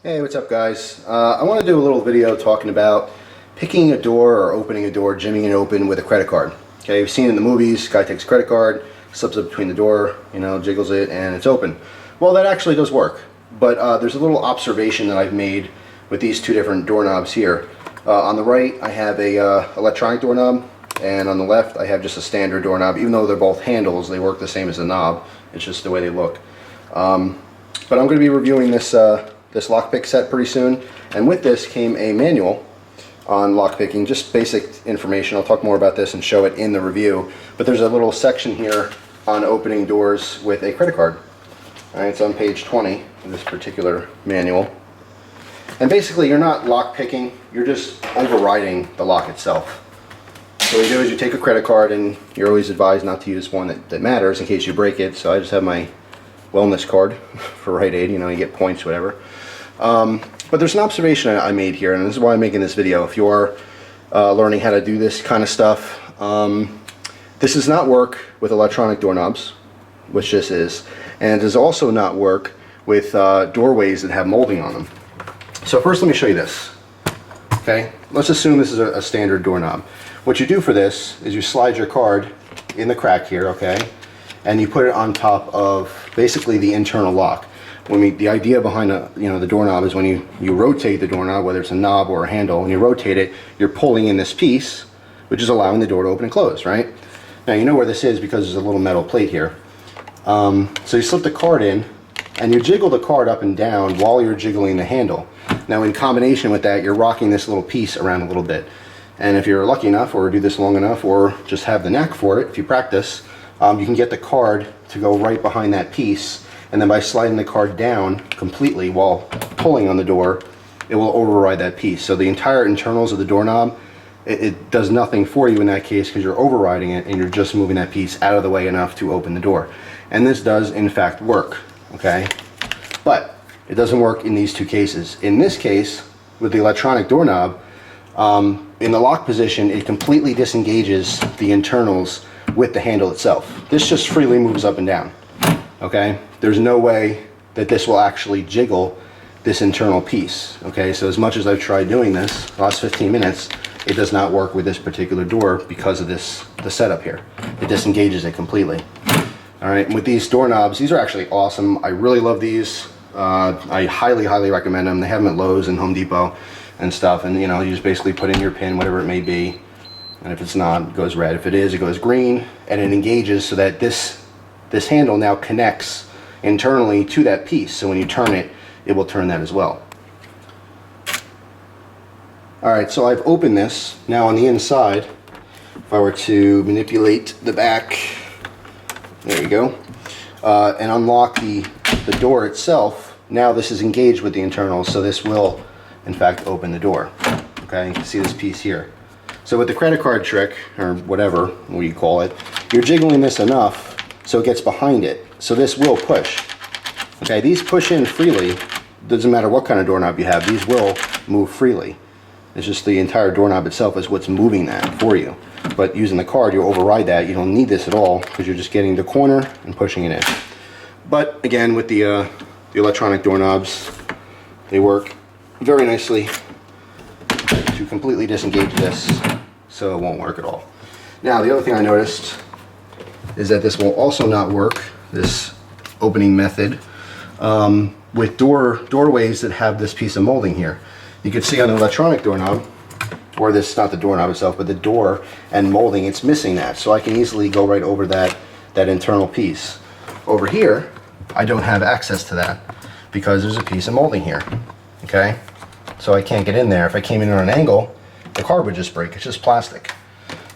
Hey, what's up guys? I want to do a little video talking about picking a door or opening a door, jimmying it open with a credit card. Okay, you've seen in the movies, guy takes a credit card, slips it between the door, jiggles it, and it's open. Well, that actually does work, but there's a little observation that I've made with these two different doorknobs here. On the right, I have a electronic doorknob, and on the left, I have just a standard doorknob. Even though they're both handles, they work the same as the knob. It's just the way they look. But I'm going to be reviewing this this lockpick set pretty soon, and with this came a manual on lockpicking, just basic information. I'll talk more about this and show it in the review, but there's a little section here on opening doors with a credit card. Alright, it's on page 20 of this particular manual, and basically you're not lockpicking, you're just overriding the lock itself. So what you do is you take a credit card, and you're always advised not to use one that matters in case you break it. So I just have my wellness card for Rite Aid, you get points, whatever. But there's an observation I made here, and this is why I'm making this video. If you are learning how to do this kind of stuff, this does not work with electronic doorknobs, which this is, and it does also not work with doorways that have molding on them. So first let me show you this. Okay, let's assume this is a standard doorknob. What you do for this is you slide your card in the crack here, okay, and you put it on top of basically the internal lock. The idea behind the doorknob is when you rotate the doorknob, whether it's a knob or a handle, when you rotate it, you're pulling in this piece, which is allowing the door to open and close, right? Now you know where this is because there's a little metal plate here. So you slip the card in, and you jiggle the card up and down while you're jiggling the handle. Now in combination with that, you're rocking this little piece around a little bit. And if you're lucky enough, or do this long enough, or just have the knack for it, if you practice, you can get the card to go right behind that piece, and then by sliding the card down completely while pulling on the door, it will override that piece. So the entire internals of the doorknob, it does nothing for you in that case because you're overriding it and you're just moving that piece out of the way enough to open the door. And this does in fact work, okay? But it doesn't work in these two cases. In this case, with the electronic doorknob, in the lock position, it completely disengages the internals with the handle itself. This just freely moves up and down, okay? There's no way that this will actually jiggle this internal piece, okay? So as much as I've tried doing this the last 15 minutes, it does not work with this particular door because of the setup here. It disengages it completely. All right, and with these doorknobs, these are actually awesome. I really love these. I highly recommend them. They have them at Lowe's and Home Depot and stuff, and you just basically put in your pin, whatever it may be, and if it's not, it goes red. If it is, it goes green, and it engages so that this handle now connects internally to that piece. So when you turn it, it will turn that as well. All right, so I've opened this. Now on the inside, if I were to manipulate the back, there you go, and unlock the door itself, now this is engaged with the internals, so this will in fact open the door. Okay, you can see this piece here. So with the credit card trick, or whatever you call it, you're jiggling this enough so it gets behind it. So this will push. Okay, these push in freely. Doesn't matter what kind of doorknob you have, these will move freely. It's just the entire doorknob itself is what's moving that for you. But using the card, you override that. You don't need this at all because you're just getting the corner and pushing it in. But again, with the electronic doorknobs, they work very nicely to completely disengage this, so it won't work at all. Now the other thing I noticed is that this will also not work, this opening method, with doorways that have this piece of molding here. You can see on the electronic doorknob, or this, not the doorknob itself, but the door and molding, it's missing that. So I can easily go right over that internal piece. Over here, I don't have access to that because there's a piece of molding here, okay? So I can't get in there. If I came in on an angle, the card would just break. It's just plastic.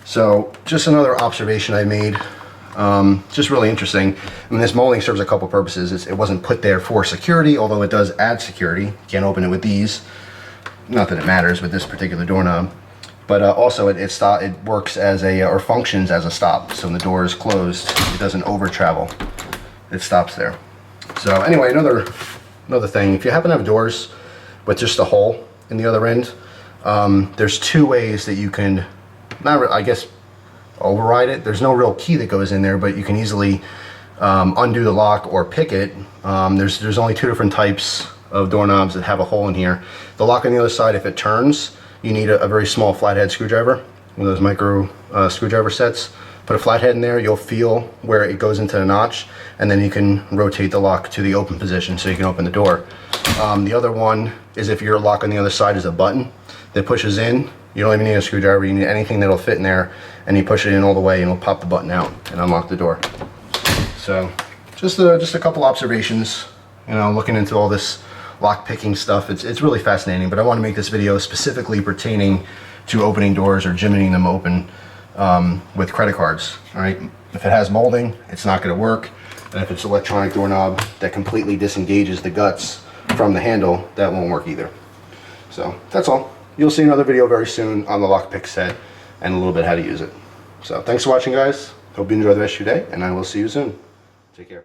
So just another observation I made. Just really interesting. I mean, this molding serves a couple purposes. It wasn't put there for security, although it does add security. You can't open it with these. Not that it matters with this particular doorknob, but also it works as or functions as a stop. So when the door is closed, it doesn't over travel. It stops there. So anyway, another thing. If you happen to have doors with just a hole in the other end, there's two ways that you can, I guess, override it. There's no real key that goes in there, but you can easily undo the lock or pick it. There's only two different types of doorknobs that have a hole in here. The lock on the other side, if it turns, you need a very small flathead screwdriver, one of those micro screwdriver sets. Put a flathead in there, you'll feel where it goes into the notch, and then you can rotate the lock to the open position so you can open the door. The other one is if your lock on the other side is a button that pushes in. You don't even need a screwdriver, you need anything that'll fit in there, and you push it in all the way and it'll pop the button out and unlock the door. So just a couple observations, you know, looking into all this lock picking stuff. It's really fascinating, but I want to make this video specifically pertaining to opening doors or jimmying them open with credit cards. All right, if it has molding, it's not going to work, and if it's an electronic doorknob that completely disengages the guts from the handle, that won't work either. So that's all. You'll see another video very soon on the lockpick set and a little bit how to use it. So thanks for watching, guys. Hope you enjoy the rest of your day, and I will see you soon. Take care.